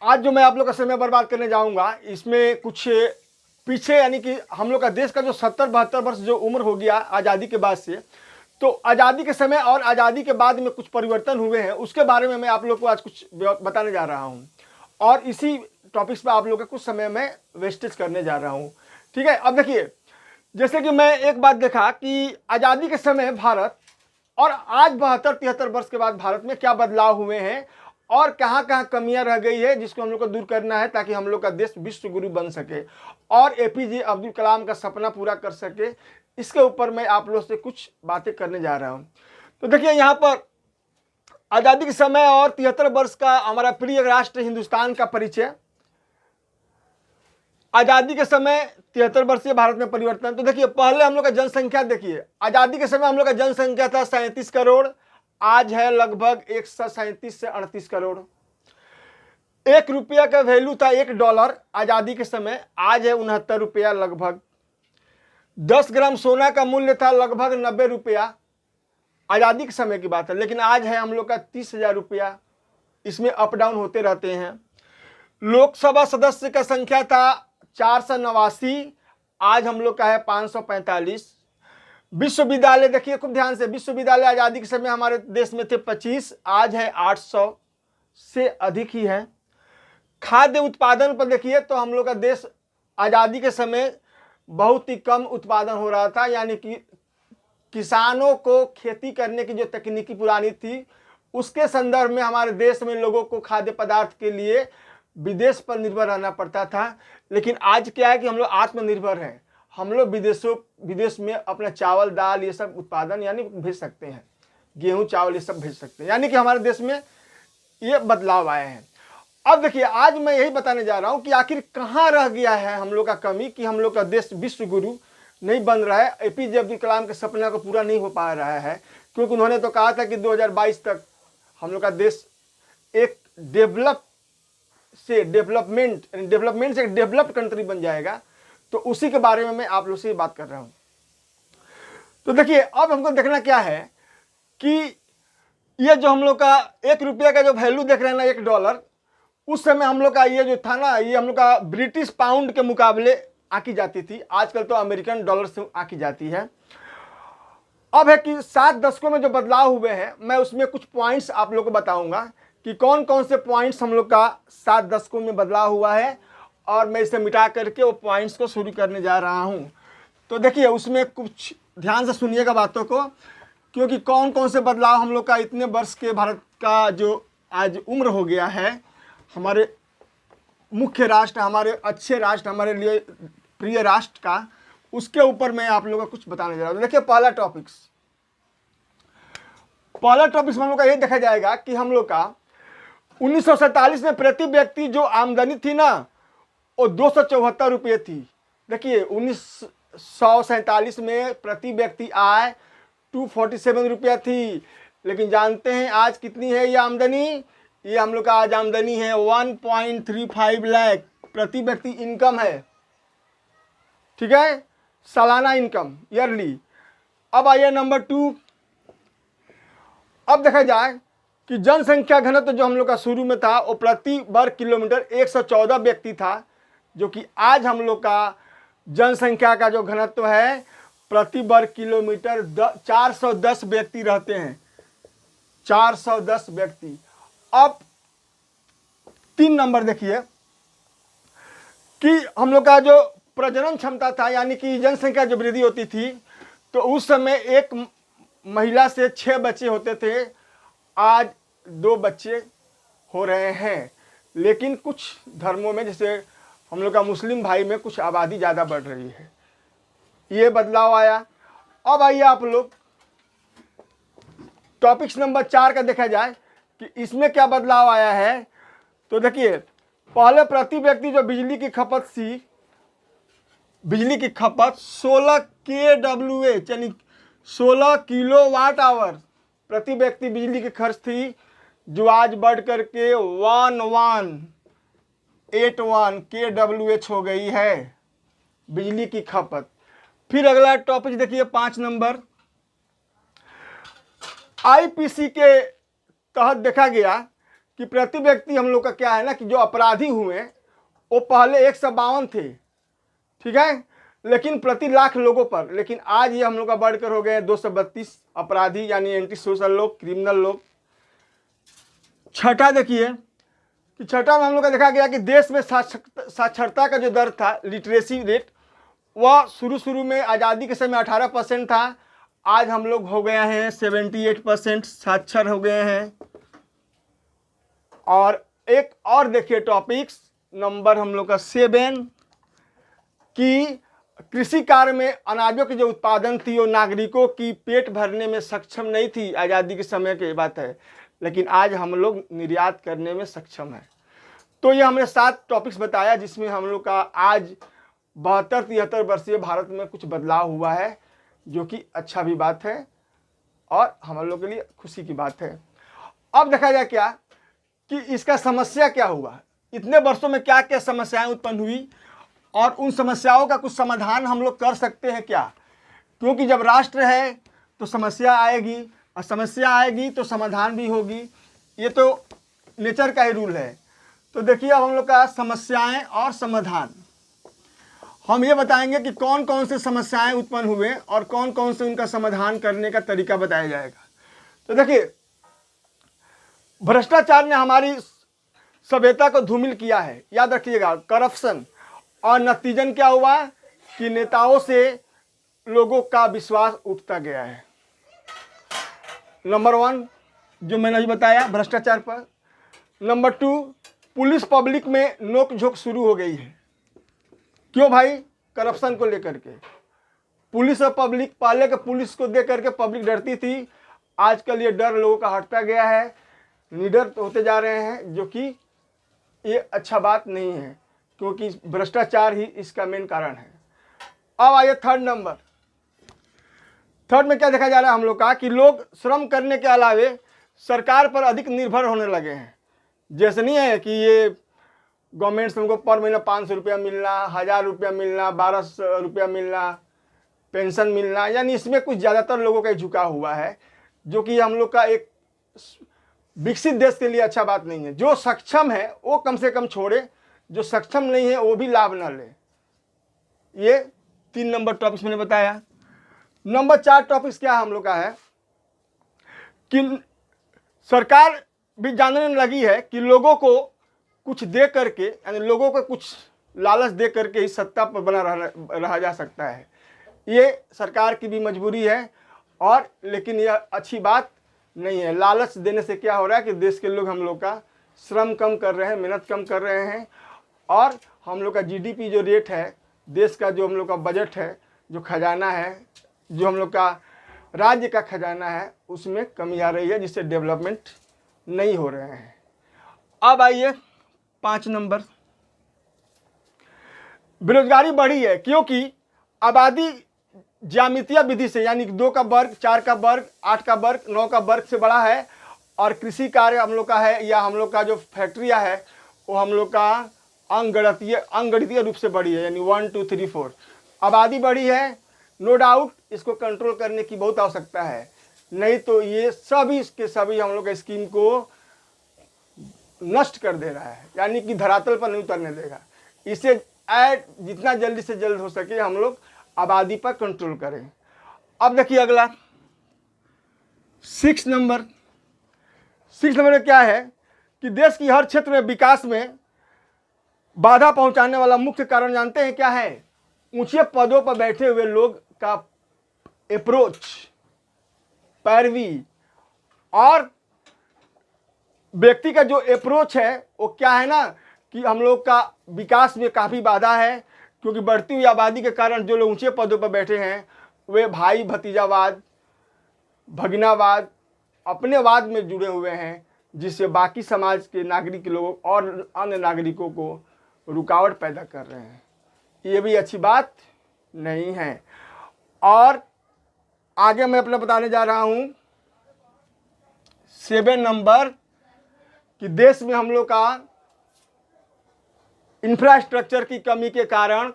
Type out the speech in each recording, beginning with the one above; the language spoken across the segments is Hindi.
आज जो मैं आप लोग का समय बर्बाद करने जाऊंगा इसमें कुछ पीछे यानी कि हम लोग का देश का जो 70-72 वर्ष जो उम्र हो गया आज़ादी के बाद से, तो आज़ादी के समय और आज़ादी के बाद में कुछ परिवर्तन हुए हैं, उसके बारे में मैं आप लोग को आज कुछ बताने जा रहा हूं और इसी टॉपिक्स पे आप लोग का कुछ समय में वेस्टेज करने जा रहा हूं। ठीक है, अब देखिए, जैसे कि मैं एक बात देखा कि आज़ादी के समय भारत और आज 72-73 वर्ष के बाद भारत में क्या बदलाव हुए हैं और कहाँ कहाँ कमियां रह गई है जिसको हम लोग को दूर करना है ताकि हम लोग का देश विश्व गुरु बन सके और एपीजे अब्दुल कलाम का सपना पूरा कर सके। इसके ऊपर मैं आप लोग से कुछ बातें करने जा रहा हूं। तो देखिए, यहाँ पर आज़ादी के समय और 73 वर्ष का हमारा प्रिय राष्ट्र हिंदुस्तान का परिचय। आज़ादी के समय 73 वर्षीय भारत में परिवर्तन। तो देखिए, पहले हम लोग का जनसंख्या देखिए, आज़ादी के समय हम लोग का जनसंख्या था 37 करोड़, आज है लगभग 137 से 38 करोड़। 1 रुपया का वैल्यू था $1 आज़ादी के समय, आज है 69 रुपया लगभग। 10 ग्राम सोना का मूल्य था लगभग 90 रुपया, आज़ादी के समय की बात है, लेकिन आज है हम लोग का 30,000 रुपया। इसमें अप डाउन होते रहते हैं। लोकसभा सदस्य का संख्या था 489, आज हम लोग का है 545। विश्वविद्यालय देखिए खूब ध्यान से, विश्वविद्यालय आज़ादी के समय हमारे देश में थे 25, आज है 800 से अधिक ही है। खाद्य उत्पादन पर देखिए तो हम लोग का देश आज़ादी के समय बहुत ही कम उत्पादन हो रहा था, यानी कि किसानों को खेती करने की जो तकनीकी पुरानी थी उसके संदर्भ में हमारे देश में लोगों को खाद्य पदार्थ के लिए विदेश पर निर्भर रहना पड़ता था। लेकिन आज क्या है कि हम लोग आत्मनिर्भर हैं, हम लोग विदेश में अपना चावल दाल ये सब उत्पादन यानी भेज सकते हैं, गेहूं चावल ये सब भेज सकते हैं, यानी कि हमारे देश में ये बदलाव आए हैं। अब देखिए, आज मैं यही बताने जा रहा हूं कि आखिर कहाँ रह गया है हम लोग का कमी कि हम लोग का देश विश्व गुरु नहीं बन रहा है, एपीजे अब्दुल कलाम के सपना को पूरा नहीं हो पा रहा है। क्योंकि उन्होंने तो कहा था कि 2022 तक हम लोग का देश एक डेवलप्ड से एक डेवलप्ड कंट्री बन जाएगा। तो उसी के बारे में मैं आप लोग से बात कर रहा हूं। तो देखिए, अब हमको देखना क्या है कि ये जो हम लोग का 1 रुपया का जो वैल्यू देख रहे हैं ना, $1, उस समय हम लोग का ये जो था ना, ये हम लोग का ब्रिटिश पाउंड के मुकाबले आंकी जाती थी, आजकल तो अमेरिकन डॉलर से आंकी जाती है। अब है कि 7 दशकों में जो बदलाव हुए हैं, मैं उसमें कुछ पॉइंट्स आप लोग को बताऊंगा कि कौन कौन से पॉइंट्स हम लोग का 7 दशकों में बदलाव हुआ है और मैं इसे मिटा करके वो पॉइंट्स को शुरू करने जा रहा हूं। तो देखिए, उसमें कुछ ध्यान से सुनिएगा बातों को, क्योंकि कौन कौन से बदलाव हम लोग का इतने वर्ष के भारत का जो आज उम्र हो गया है, हमारे मुख्य राष्ट्र, हमारे अच्छे राष्ट्र, हमारे लिए प्रिय राष्ट्र का, उसके ऊपर मैं आप लोगों को कुछ बताने जा रहा हूँ। देखिए, पहला टॉपिक्स में हम लोग का ये देखा जाएगा कि हम लोग का 1947 में प्रति व्यक्ति जो आमदनी थी ना, वो 274 रुपये थी। देखिए, 1947 में प्रति व्यक्ति आय 247 रुपया थी, लेकिन जानते हैं आज कितनी है ये आमदनी? ये हम लोग का आज आमदनी है 1.35 लाख प्रति व्यक्ति इनकम है। ठीक है, सालाना इनकम, ईयरली। अब आइए नंबर 2। अब देखा जाए कि जनसंख्या घनत्व जो हम लोग का शुरू में था वो प्रति वर्ग किलोमीटर 114 व्यक्ति था, जो कि आज हम लोग का जनसंख्या का जो घनत्व है प्रति वर्ग किलोमीटर 410 व्यक्ति रहते हैं, 410 व्यक्ति। अब 3 नंबर देखिए कि हम लोग का जो प्रजनन क्षमता था, यानी कि जनसंख्या जो वृद्धि होती थी, तो उस समय एक महिला से 6 बच्चे होते थे, आज 2 बच्चे हो रहे हैं। लेकिन कुछ धर्मों में, जैसे हम लोग का मुस्लिम भाई में, कुछ आबादी ज़्यादा बढ़ रही है, ये बदलाव आया। अब आइए आप लोग टॉपिक्स नंबर 4 का देखा जाए कि इसमें क्या बदलाव आया है। तो देखिए, पहले प्रति व्यक्ति जो बिजली की खपत थी, बिजली की खपत 16 kWh यानी 16 किलोवाट आवर प्रति व्यक्ति बिजली की खर्च थी, जो आज बढ़ करके 1181 kWh हो गई है बिजली की खपत। फिर अगला टॉपिक देखिए 5 नंबर, आईपीसी के तहत देखा गया कि प्रति व्यक्ति हम लोग का क्या है ना कि जो अपराधी हुए वो पहले 152 थे, ठीक है, लेकिन प्रति लाख लोगों पर, लेकिन आज ये हम लोग का बढ़कर हो गए 232 अपराधी यानी एंटी सोशल लोग, क्रिमिनल लोग। छठा देखिए कि छठा में हम लोग का देखा गया कि देश में साक्षरता का जो दर था, लिटरेसी रेट, वह शुरू में आज़ादी के समय 18% था, आज हम लोग हो गए हैं 78% साक्षर हो गए हैं। और एक और देखिए टॉपिक्स नंबर हम लोग का 7 कि कृषि कार्य में अनाजों की जो उत्पादन थी वो नागरिकों की पेट भरने में सक्षम नहीं थी, आज़ादी के समय की बात है, लेकिन आज हम लोग निर्यात करने में सक्षम हैं। तो ये हमने 7 टॉपिक्स बताया जिसमें हम लोग का आज 72-73 वर्षीय भारत में कुछ बदलाव हुआ है, जो कि अच्छा भी बात है और हम लोग के लिए खुशी की बात है। अब देखा जाए क्या कि इसका समस्या क्या हुआ, इतने वर्षों में क्या क्या समस्याएं उत्पन्न हुई और उन समस्याओं का कुछ समाधान हम लोग कर सकते हैं क्या, क्योंकि जब राष्ट्र है तो समस्या आएगी और समस्या आएगी तो समाधान भी होगी, ये तो नेचर का ही रूल है। तो देखिए अब हम लोग का समस्याएं और समाधान, हम ये बताएंगे कि कौन कौन से समस्याएं उत्पन्न हुए और कौन कौन से उनका समाधान करने का तरीका बताया जाएगा। तो देखिए भ्रष्टाचार ने हमारी सभ्यता को धूमिल किया है, याद रखिएगा, करप्शन, और नतीजन क्या हुआ कि नेताओं से लोगों का विश्वास उठता गया है। नंबर 1 जो मैंने अभी बताया भ्रष्टाचार पर। नंबर 2 पुलिस पब्लिक में नोक-झोंक शुरू हो गई है। क्यों भाई? करप्शन को लेकर के। पुलिस और पब्लिक, पहले के पुलिस को देख करके पब्लिक डरती थी, आजकल ये डर लोगों का हटता गया है, निडर होते जा रहे हैं, जो कि ये अच्छा बात नहीं है, क्योंकि भ्रष्टाचार ही इसका मेन कारण है। अब आइए थर्ड नंबर। थर्ड में क्या देखा जा रहा है हम लोग का कि लोग श्रम करने के अलावे सरकार पर अधिक निर्भर होने लगे हैं। जैसे नहीं है कि ये गवर्नमेंट से हमको पर महीना 500 रुपया मिलना, 1000 रुपया मिलना, 1200 रुपया मिलना, पेंशन मिलना, यानी इसमें कुछ ज़्यादातर लोगों का झुका हुआ है, जो कि हम लोग का एक विकसित देश के लिए अच्छा बात नहीं है। जो सक्षम है वो कम से कम छोड़े, जो सक्षम नहीं है वो भी लाभ न ले। ये 3 नंबर टॉपिक्स मैंने बताया। नंबर 4 टॉपिक्स क्या हम लोग का है कि सरकार भी जानने लगी है कि लोगों को कुछ दे करके, यानी लोगों को कुछ लालच दे करके ही सत्ता पर बना रहा जा सकता है। ये सरकार की भी मजबूरी है, और लेकिन यह अच्छी बात नहीं है। लालच देने से क्या हो रहा है कि देश के लोग हम लोग का श्रम कम कर रहे हैं, मेहनत कम कर रहे हैं, और हम लोग का जीडीपी जो रेट है, देश का जो हम लोग का बजट है, जो खजाना है, जो हम लोग का राज्य का खजाना है, उसमें कमी आ रही है, जिससे डेवलपमेंट नहीं हो रहे हैं। अब आइए 5 नंबर। बेरोजगारी बढ़ी है क्योंकि आबादी ज्यामितीय विधि से, यानी 2 का वर्ग, 4 का वर्ग, 8 का वर्ग, 9 का वर्ग से बड़ा है, और कृषि कार्य हम लोग का है, या हम लोग का जो फैक्ट्रियां है वो हम लोग का अंगगणितीय रूप से बढ़ी है, यानी 1 2 3 4 आबादी बढ़ी है। नो डाउट इसको कंट्रोल करने की बहुत आवश्यकता है, नहीं तो ये सभी के सभी हम लोग का स्कीम को नष्ट कर दे रहा है, यानी कि धरातल पर नहीं उतरने देगा। इसे जितना जल्दी से जल्द हो सके हम लोग आबादी पर कंट्रोल करें। अब देखिए अगला 6 नंबर। 6 नंबर में क्या है कि देश की हर क्षेत्र में विकास में बाधा पहुंचाने वाला मुख्य कारण जानते हैं क्या है? ऊंचे पदों पर बैठे हुए लोग का अप्रोच, पैरवी, और व्यक्ति का जो अप्रोच है वो क्या है ना कि हम लोग का विकास में काफ़ी बाधा है, क्योंकि बढ़ती हुई आबादी के कारण जो लोग ऊंचे पदों पर बैठे हैं वे भाई भतीजावाद, भगिनावाद, अपने वाद में जुड़े हुए हैं, जिससे बाकी समाज के नागरिक लोगों और अन्य नागरिकों को रुकावट पैदा कर रहे हैं। ये भी अच्छी बात नहीं है। और आगे मैं अपना बताने जा रहा हूँ 7 नंबर कि देश में हम लोग का इंफ्रास्ट्रक्चर की कमी के कारण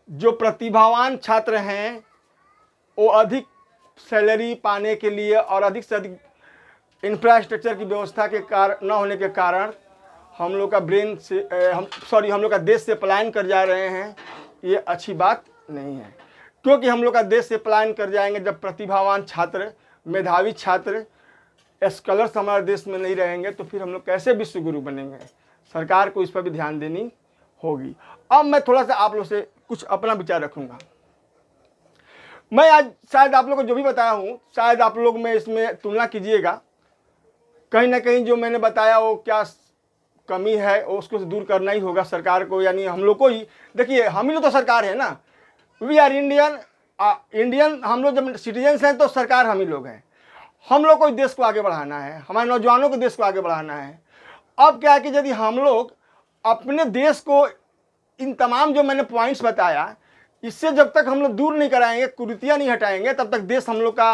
जो प्रतिभावान छात्र हैं वो अधिक सैलरी पाने के लिए और अधिक से अधिक इंफ्रास्ट्रक्चर की व्यवस्था के कारण न होने के कारण हम लोग का हम लोग का देश से पलायन कर जा रहे हैं। ये अच्छी बात नहीं है, क्योंकि हम लोग का देश से पलायन कर जाएंगे जब प्रतिभावान छात्र, मेधावी छात्र, स्कॉलर्स हमारे देश में नहीं रहेंगे तो फिर हम लोग कैसे विश्व गुरु बनेंगे। सरकार को इस पर भी ध्यान देनी होगी। अब मैं थोड़ा सा आप लोग से कुछ अपना विचार रखूंगा। मैं आज शायद आप लोग को जो भी बताया हूँ, शायद आप लोग में इसमें तुलना कीजिएगा, कहीं ना कहीं जो मैंने बताया वो क्या कमी है उसको दूर करना ही होगा सरकार को, यानी हम लोग को ही। देखिए हम ही लोग तो सरकार है ना, वी आर इंडियन। हम लोग जब सिटीजन्स हैं तो सरकार हम ही लोग हैं। हम लोग को देश को आगे बढ़ाना है, हमारे नौजवानों को देश को आगे बढ़ाना है। अब क्या है कि यदि हम लोग अपने देश को इन तमाम जो मैंने पॉइंट्स बताया, इससे जब तक हम लोग दूर नहीं कराएंगे, कुरीतियाँ नहीं हटाएंगे, तब तक देश हम लोग का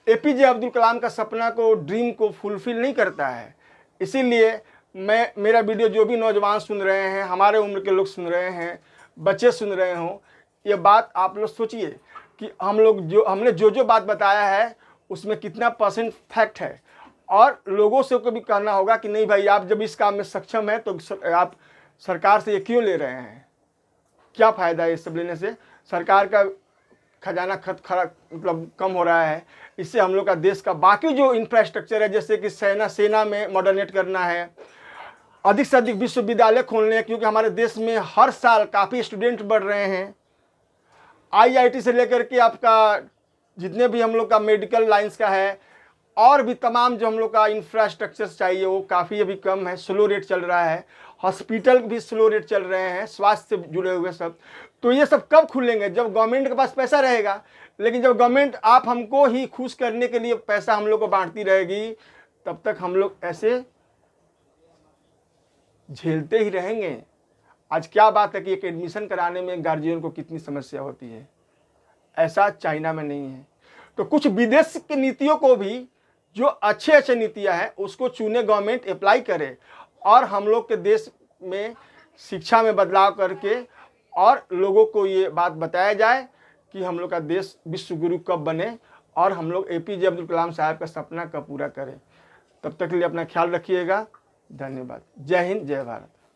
APJ अब्दुल कलाम का सपना को, ड्रीम को फुलफिल नहीं करता है। इसीलिए मेरा वीडियो जो भी नौजवान सुन रहे हैं, हमारे उम्र के लोग सुन रहे हैं, बच्चे सुन रहे हों, ये बात आप लोग सोचिए कि हमने जो बात बताया है उसमें कितना % फैक्ट है। और लोगों से को भी कहना होगा कि नहीं भाई, आप जब इस काम में सक्षम हैं तो आप सरकार से ये क्यों ले रहे हैं, क्या फ़ायदा है ये सब लेने से। सरकार का खजाना मतलब कम हो रहा है। इससे हम लोग का देश का बाकी जो इंफ्रास्ट्रक्चर है, जैसे कि सेना में मॉडर्नेट करना है, अधिक से अधिक विश्वविद्यालय खोलने हैं, क्योंकि हमारे देश में हर साल काफ़ी स्टूडेंट बढ़ रहे हैं। IIT से लेकर के आपका जितने भी हम लोग का मेडिकल लाइंस का है, और भी तमाम जो हम लोग का इंफ्रास्ट्रक्चर चाहिए वो काफ़ी अभी कम है, स्लो रेट चल रहा है। हॉस्पिटल भी स्लो रेट चल रहे हैं, स्वास्थ्य से जुड़े हुए सब। तो ये सब कब खुलेंगे? जब गवर्नमेंट के पास पैसा रहेगा। लेकिन जब गवर्नमेंट आप हमको ही खुश करने के लिए पैसा हम लोग को बांटती रहेगी, तब तक हम लोग ऐसे झेलते ही रहेंगे। आज क्या बात है कि एक एडमिशन कराने में गार्जियन को कितनी समस्या होती है, ऐसा चाइना में नहीं है। तो कुछ विदेश की नीतियों को भी, जो अच्छे नीतियां हैं उसको चुने गवर्नमेंट, अप्लाई करे, और हम लोग के देश में शिक्षा में बदलाव करके और लोगों को ये बात बताया जाए कि हम लोग का देश विश्व गुरु कब बने और हम लोग APJ अब्दुल कलाम साहब का सपना कब पूरा करें। तब तक के लिए अपना ख्याल रखिएगा। धन्यवाद। जय हिंद, जय भारत।